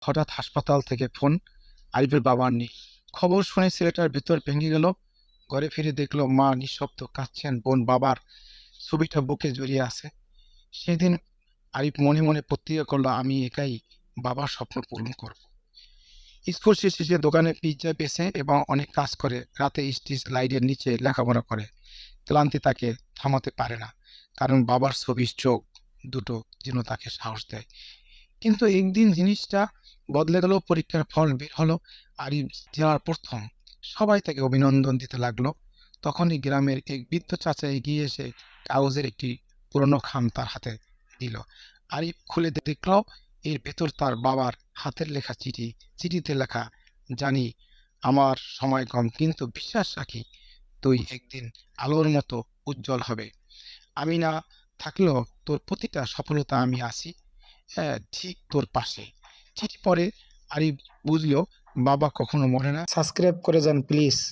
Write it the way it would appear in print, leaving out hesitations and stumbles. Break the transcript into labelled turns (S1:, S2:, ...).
S1: হঠাৎ হাসপাতাল থেকে ফোন, আরিফের বাবার নেই। খবর শুনে ছেলেটার ভেতর ভেঙে গেল। ঘরে ফিরে দেখলো মা নিঃশব্দ কাঁদছেন, বোন বাবার ছবিটা বুকে জড়িয়ে আছে। সেদিন আরিফ মনে মনে প্রতিজ্ঞা করলো, আমি একাই বাবার স্বপ্ন পূরণ করব। স্কুল শেষে সে দোকানে পিৎজা বেচে এবং অনেক কাজ করে, রাতে স্ট্রিট লাইটের নিচে লেখাপড়া করে। ক্লান্তি তাকে থামাতে পারে না, কারণ বাবার ছবির চোখ দুটো যেন তাকে সাহস দেয়। কিন্তু একদিন জিনিসটা বদলে গেল। পরীক্ষার ফল বের হলো। আরিফ জেলার প্রথম। সবাই তাকে অভিনন্দন দিতে লাগলো। তখনই গ্রামের এক বৃদ্ধ চাচা এগিয়ে এসে কাগজের একটি পুরনো খাম তার হাতে দিল। আরিফ খুলে দেখলো এর ভেতর তার বাবার হাতের লেখা চিঠি। চিঠিতে লেখা, জানি আমার সময় কম, কিন্তু বিশ্বাস রাখি তুই একদিন আলোর মতো উজ্জ্বল হবে। আমি না থাকলেও তোর প্রতিটা সফলতা আমি আছি, হ্যাঁ, ঠিক তোর পাশে। চিঠি পড়ে আরিফ বুঝলো বাবা কখনো মরে না। সাবস্ক্রাইব করে যান প্লিজ।